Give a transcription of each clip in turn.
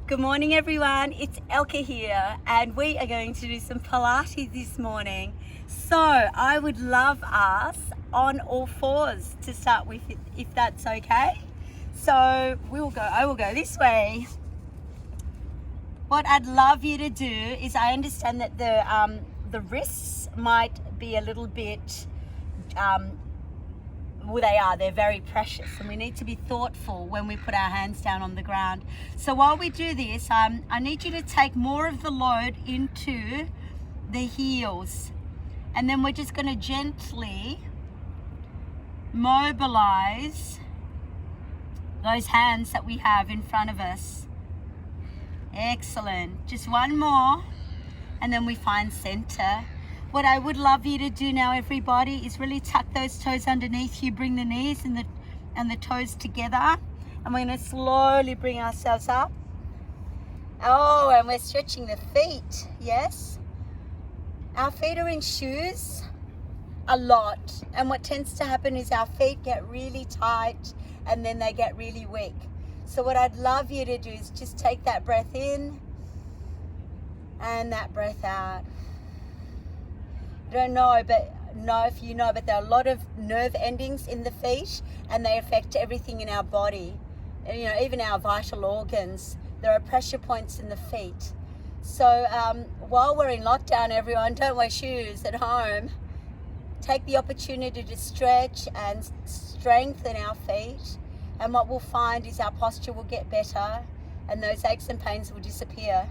Good morning everyone, it's Elka here and we are going to do some Pilates this morning. So I would love us on all fours to start with, if that's okay. So I will go this way. What I'd love you to do is, I understand that the wrists might be a little bit, they're very precious and we need to be thoughtful when we put our hands down on the ground. So while we do this, I need you to take more of the load into the heels, and then we're just going to gently mobilize those hands that we have in front of us. Excellent. Just one more and then we find center. What I would love you to do now, everybody, is really tuck those toes underneath you. Bring the knees and the toes together. And we're going to slowly bring ourselves up. Oh, and we're stretching the feet. Yes. Our feet are in shoes a lot. And what tends to happen is our feet get really tight and then they get really weak. So what I'd love you to do is just take that breath in and that breath out. I don't know if you know, but there are a lot of nerve endings in the feet and they affect everything in our body. You know, even our vital organs. There are pressure points in the feet. So while we're in lockdown, everyone, don't wear shoes at home. Take the opportunity to stretch and strengthen our feet. And what we'll find is our posture will get better and those aches and pains will disappear.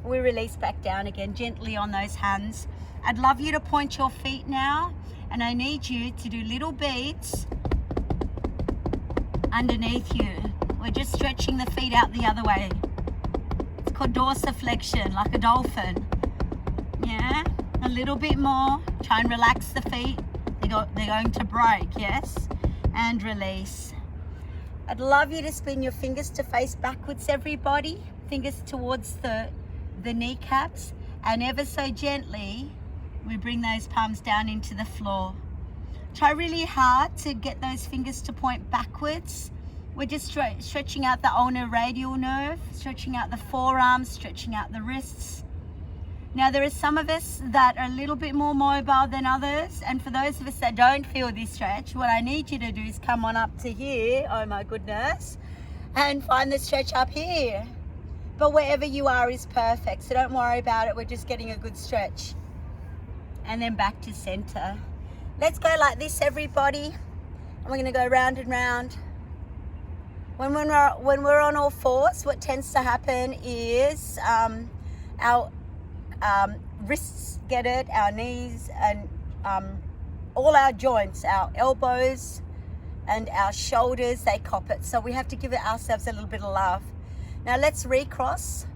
We release back down again, gently on those hands. I'd love you to point your feet now, and I need you to do little beats underneath you. We're just stretching the feet out the other way. It's called dorsiflexion, like a dolphin. Yeah, a little bit more. Try and relax the feet. They're going to break, yes? And release. I'd love you to spin your fingers to face backwards, everybody. Fingers towards the kneecaps, and ever so gently we bring those palms down into the floor. Try really hard to get those fingers to point backwards. We're just stretching out the ulnar radial nerve, stretching out the forearms, stretching out the wrists. Now there are some of us that are a little bit more mobile than others, and for those of us that don't feel this stretch, what I need you to do is come on up to here, oh my goodness, and find the stretch up here. But wherever you are is perfect, so don't worry about it. We're just getting a good stretch. And then back to center. Let's go like this, everybody. And we're gonna go round and round. When we're on all fours, what tends to happen is our wrists get it, our knees, and all our joints, our elbows and our shoulders, they cop it. So we have to give it ourselves a little bit of love. Now let's recross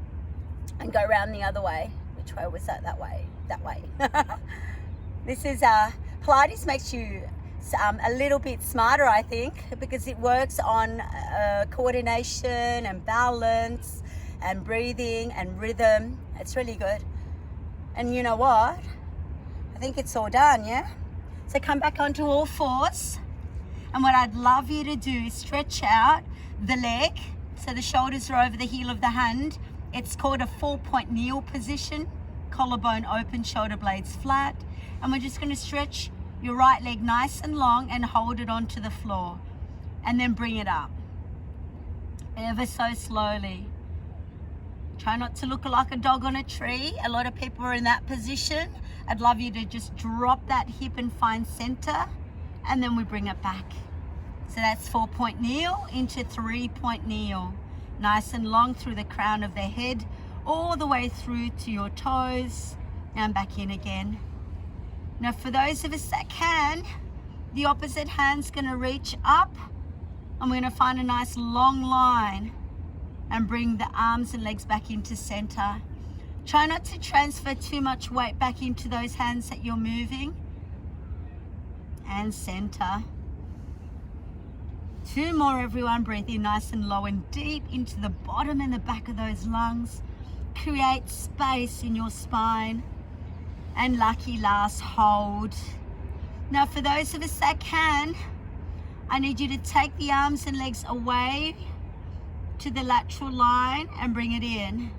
and go around the other way. Which way was that? That way. That way. This is Pilates makes you a little bit smarter, I think, because it works on coordination and balance and breathing and rhythm. It's really good. And you know what? I think it's all done, yeah? So come back onto all fours. And what I'd love you to do is stretch out the leg. So the shoulders are over the heel of the hand. It's called a 4-point kneel position. Collarbone open, shoulder blades flat. And we're just going to stretch your right leg nice and long and hold it onto the floor. And then bring it up. Ever so slowly. Try not to look like a dog on a tree. A lot of people are in that position. I'd love you to just drop that hip and find center. And then we bring it back. So that's 4-point kneel into 3-point kneel. Nice and long through the crown of the head, all the way through to your toes, and back in again. Now for those of us that can, the opposite hand's gonna reach up, and we're gonna find a nice long line and bring the arms and legs back into center. Try not to transfer too much weight back into those hands that you're moving. And center. 2 more, everyone. Breathe in nice and low and deep into the bottom and the back of those lungs. Create space in your spine. And lucky last, hold. Now for those of us that can, I need you to take the arms and legs away to the lateral line and bring it in.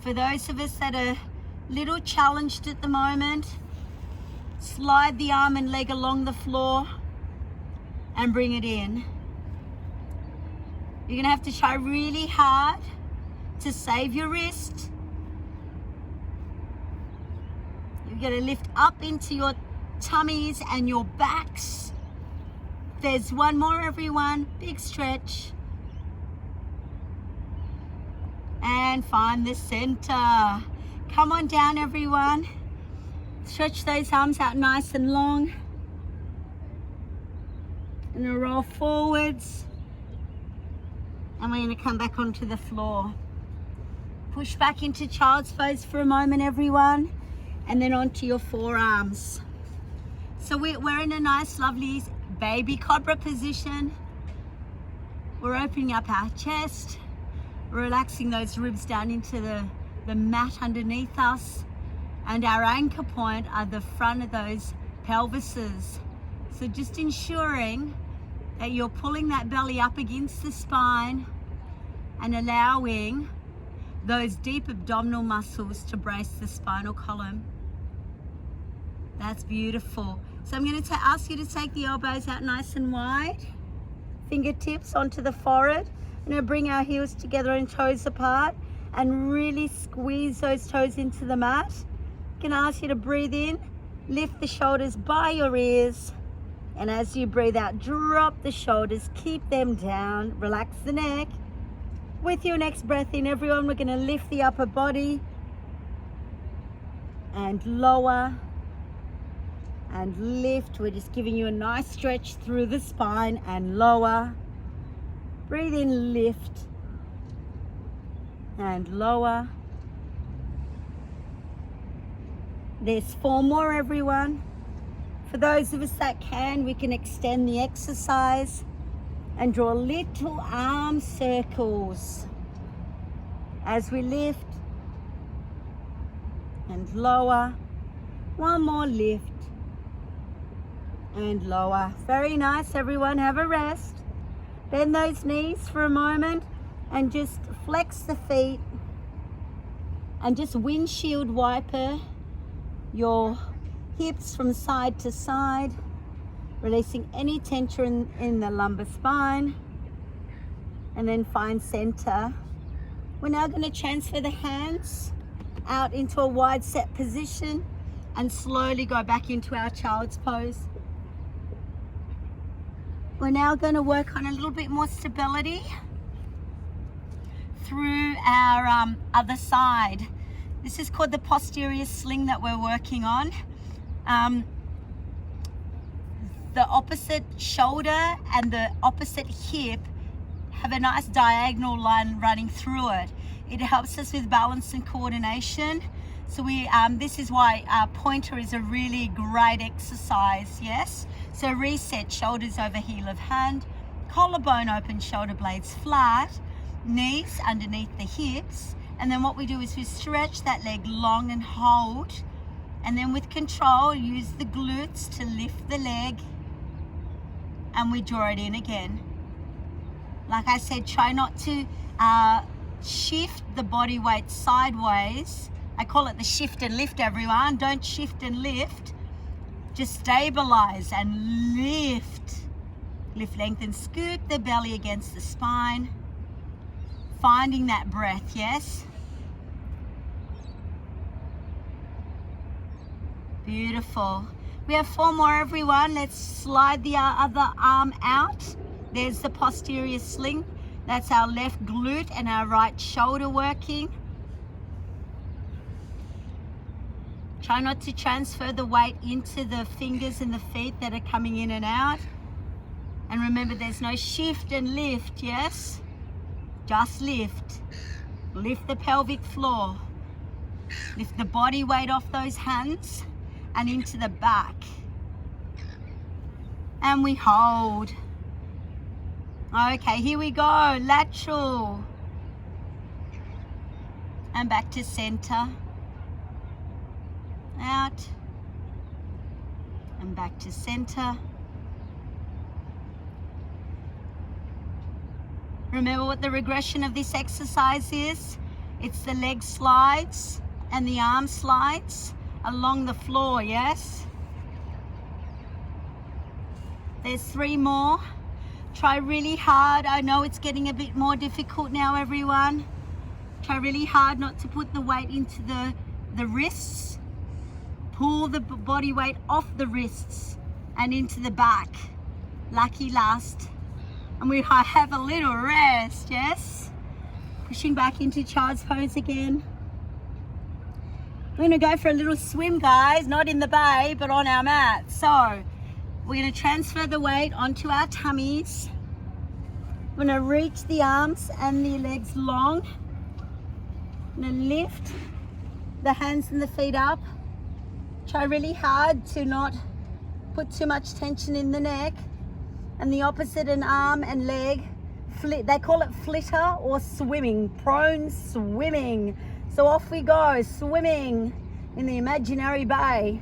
For those of us that are a little challenged at the moment, slide the arm and leg along the floor and bring it in. You're gonna have to try really hard to save your wrist. You're gonna lift up into your tummies and your backs. There's one more, everyone. Big stretch. And find the center. Come on down, everyone. Stretch those arms out nice and long. And then roll forwards. And we're going to come back onto the floor. Push back into child's pose for a moment, everyone. And then onto your forearms. So we're in a nice, lovely baby cobra position. We're opening up our chest. We're relaxing those ribs down into the mat underneath us. And our anchor point are the front of those pelvises. So just ensuring that you're pulling that belly up against the spine and allowing those deep abdominal muscles to brace the spinal column. That's beautiful. So I'm going to ask you to take the elbows out nice and wide. Fingertips onto the forehead. I'm going to bring our heels together and toes apart and really squeeze those toes into the mat. I'm going to ask you to breathe in, lift the shoulders by your ears. And as you breathe out, drop the shoulders, keep them down, relax the neck. With your next breath in, everyone, we're going to lift the upper body and lower and lift. We're just giving you a nice stretch through the spine and lower. Breathe in, lift and lower. There's 4 more, everyone. For those of us that can, we can extend the exercise and draw little arm circles as we lift and lower. One more lift and lower. Very nice, everyone. Have a rest. Bend those knees for a moment and just flex the feet and just windshield wiper your hips from side to side, releasing any tension in the lumbar spine, and then find center. We're now going to transfer the hands out into a wide set position and slowly go back into our child's pose. We're now going to work on a little bit more stability through our other side. This is called the posterior sling that we're working on. The opposite shoulder and the opposite hip have a nice diagonal line running through it. It helps us with balance and coordination. So this is why our pointer is a really great exercise, yes? So reset, shoulders over heel of hand, collarbone open, shoulder blades flat, knees underneath the hips. And then what we do is we stretch that leg long and hold. And then with control, use the glutes to lift the leg. And we draw it in again. Like I said, try not to shift the body weight sideways. I call it the shift and lift, everyone. Don't shift and lift. Just stabilize and lift. Lift, lengthen, scoop the belly against the spine. Finding that breath, yes? Beautiful. We have 4 more, everyone. Let's slide the other arm out. There's the posterior sling. That's our left glute and our right shoulder working. Try not to transfer the weight into the fingers and the feet that are coming in and out. And remember, there's no shift and lift, yes? Just lift. Lift the pelvic floor. Lift the body weight off those hands and into the back. And we hold. Okay, here we go. Lateral. And back to center. Out. And back to center. Remember what the regression of this exercise is? It's the leg slides and the arm slides along the floor, yes? There's 3 more. Try really hard. I know it's getting a bit more difficult now, everyone. Try really hard not to put the weight into the wrists. Pull the body weight off the wrists and into the back. Lucky last. And we have a little rest, yes? Pushing back into child's pose again. We're gonna go for a little swim, guys, not in the bay, but on our mat. So, we're gonna transfer the weight onto our tummies. We're gonna reach the arms and the legs long. I'm gonna lift the hands and the feet up. Try really hard to not put too much tension in the neck. And the opposite, an arm and leg. They call it flitter or swimming, prone swimming. So off we go, swimming in the imaginary bay.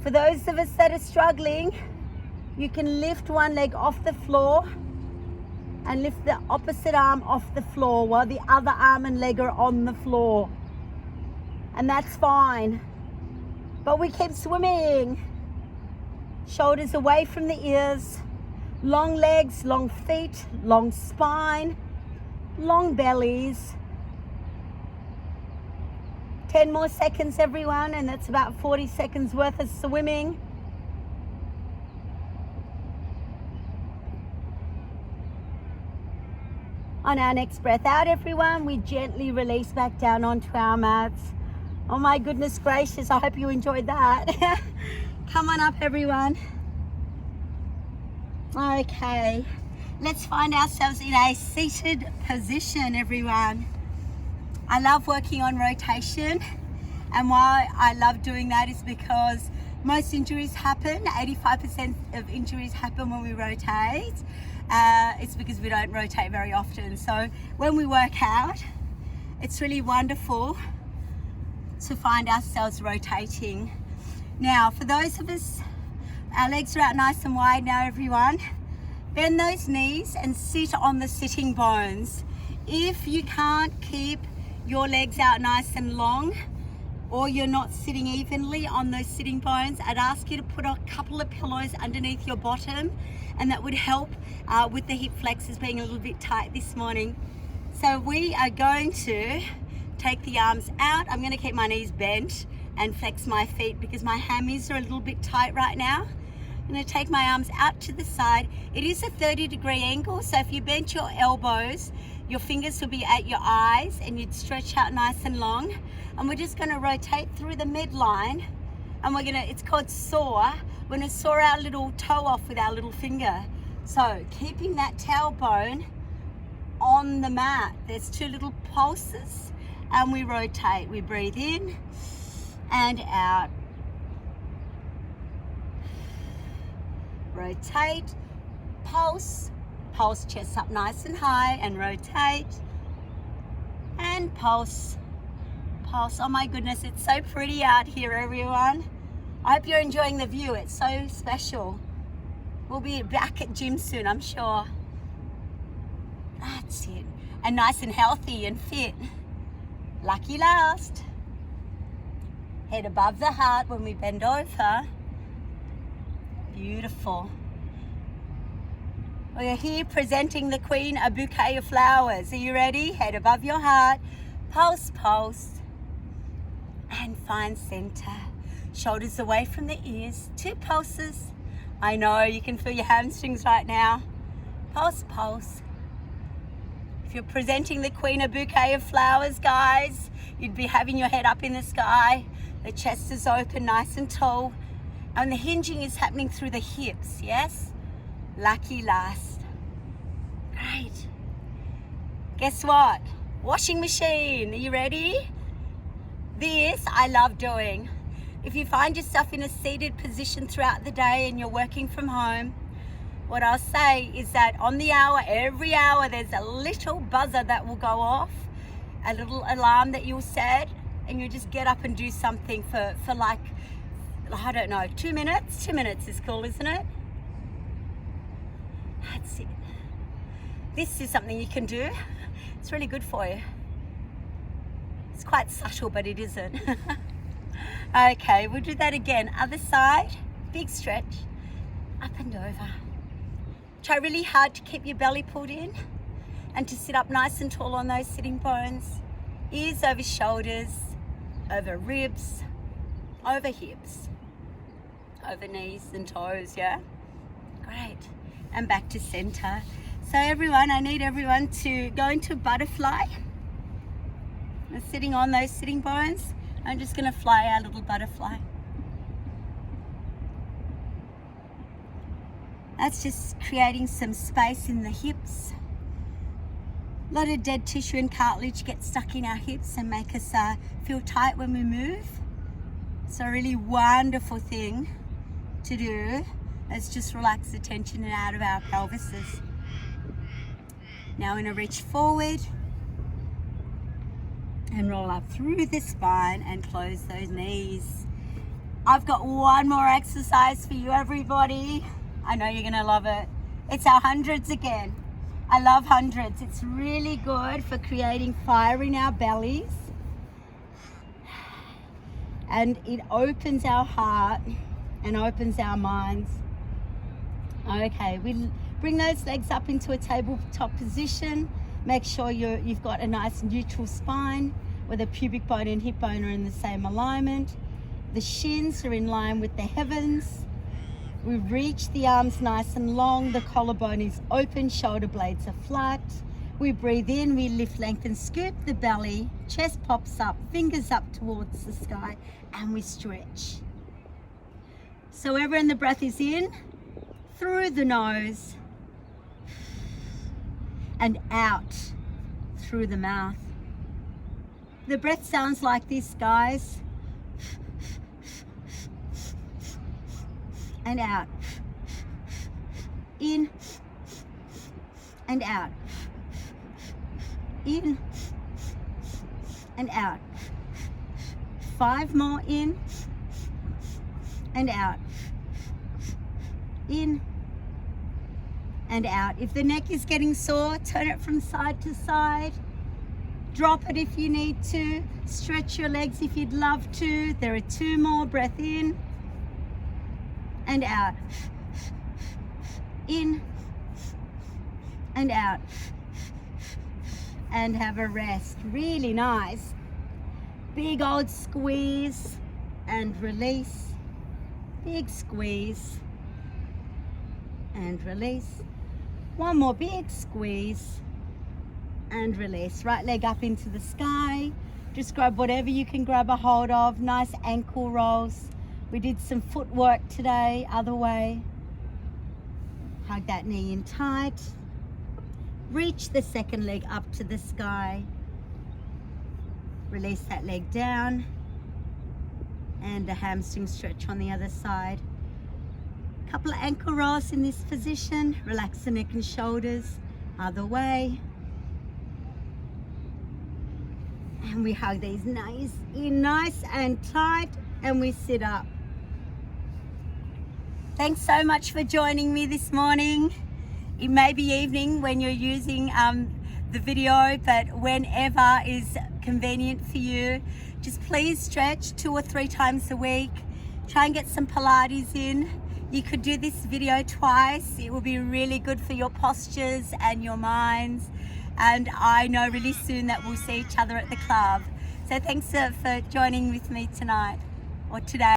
For those of us that are struggling, you can lift one leg off the floor and lift the opposite arm off the floor while the other arm and leg are on the floor. And that's fine. But we keep swimming. Shoulders away from the ears, long legs, long feet, long spine, long bellies. 10 more seconds, everyone, and that's about 40 seconds worth of swimming. On our next breath out, everyone, we gently release back down onto our mats. Oh my goodness gracious, I hope you enjoyed that. Come on up, everyone. Okay, let's find ourselves in a seated position, everyone. I love working on rotation, and why I love doing that is because most injuries happen, 85% of injuries happen when we rotate. It's because we don't rotate very often. So when we work out, it's really wonderful to find ourselves rotating. Now, for those of us, our legs are out nice and wide now, everyone. Bend those knees and sit on the sitting bones. If you can't keep your legs out nice and long, or you're not sitting evenly on those sitting bones, I'd ask you to put a couple of pillows underneath your bottom, and that would help with the hip flexors being a little bit tight this morning. So we are going to take the arms out. I'm going to keep my knees bent and flex my feet because my hammies are a little bit tight right now. I'm going to take my arms out to the side. It is a 30-degree angle, so if you bent your elbows, your fingers will be at your eyes and you'd stretch out nice and long. And we're just going to rotate through the midline, and it's called saw. We're going to saw our little toe off with our little finger. So keeping that tailbone on the mat. There's 2 little pulses, and we rotate. We breathe in and out. Rotate, pulse, pulse, chest up nice and high, and rotate, and pulse, pulse. Oh my goodness, it's so pretty out here, everyone. I hope you're enjoying the view. It's so special. We'll be back at gym soon, I'm sure. That's it. And nice and healthy and fit. Lucky last. Head above the heart when we bend over. Beautiful. We're here presenting the Queen a bouquet of flowers. Are you ready? Head above your heart. Pulse, pulse. And find center. Shoulders away from the ears. 2 pulses. I know you can feel your hamstrings right now. Pulse, pulse. If you're presenting the Queen a bouquet of flowers, guys, you'd be having your head up in the sky. The chest is open, nice and tall. And the hinging is happening through the hips, yes? Lucky last. Great. Guess what? Washing machine. Are you ready? This I love doing. If you find yourself in a seated position throughout the day and you're working from home, what I'll say is that on the hour, every hour, there's a little buzzer that will go off, a little alarm that you'll set, and you just get up and do something for like, I don't know, 2 minutes? 2 minutes is cool, isn't it? That's it. This is something you can do. It's really good for you. It's quite subtle, but it isn't. Okay, we'll do that again. Other side, big stretch, up and over. Try really hard to keep your belly pulled in and to sit up nice and tall on those sitting bones. Ears over shoulders, over ribs, over hips, over knees and toes, yeah? Great. And back to center. So everyone, I need everyone to go into butterfly. I'm sitting on those sitting bones. I'm just going to fly our little butterfly. That's just creating some space in the hips. A lot of dead tissue and cartilage get stuck in our hips and make us feel tight when we move. So a really wonderful thing to do is just relax the tension out of our pelvises. Now we're going to reach forward and roll up through the spine and close those knees. I've got one more exercise for you, everybody. I know you're gonna love it. It's our hundreds again. I love hundreds. It's really good for creating fire in our bellies. And it opens our heart and opens our minds. Okay, we bring those legs up into a tabletop position. Make sure you've got a nice neutral spine where the pubic bone and hip bone are in the same alignment. The shins are in line with the heavens. We reach the arms nice and long. The collarbone is open, shoulder blades are flat. We breathe in, we lift, lengthen, scoop the belly. Chest pops up, fingers up towards the sky, and we stretch. So everyone, the breath is in, through the nose, and out through the mouth. The breath sounds like this, guys. And out. In and out. In and out. 5 more in and out. In and out. If the neck is getting sore, turn it from side to side. Drop it if you need to. Stretch your legs if you'd love to. There are 2 more. Breath in and out. In and out. And have a rest. Really nice. Big old squeeze and release. Big squeeze and release. One more big squeeze and release. Right leg up into the sky. Just grab whatever you can grab a hold of. Nice ankle rolls. We did some footwork today, other way. Hug that knee in tight. Reach the second leg up to the sky. Release that leg down. And a hamstring stretch on the other side. Couple of ankle rolls in this position. Relax the neck and shoulders. Other way. And we hug these knees in nice and tight. And we sit up. Thanks so much for joining me this morning. It may be evening when you're using the video, but whenever is convenient for you, just please stretch 2 or 3 times a week. Try and get some Pilates in. You could do this video twice. It will be really good for your postures and your minds. And I know really soon that we'll see each other at the club. So thanks for joining with me tonight or today.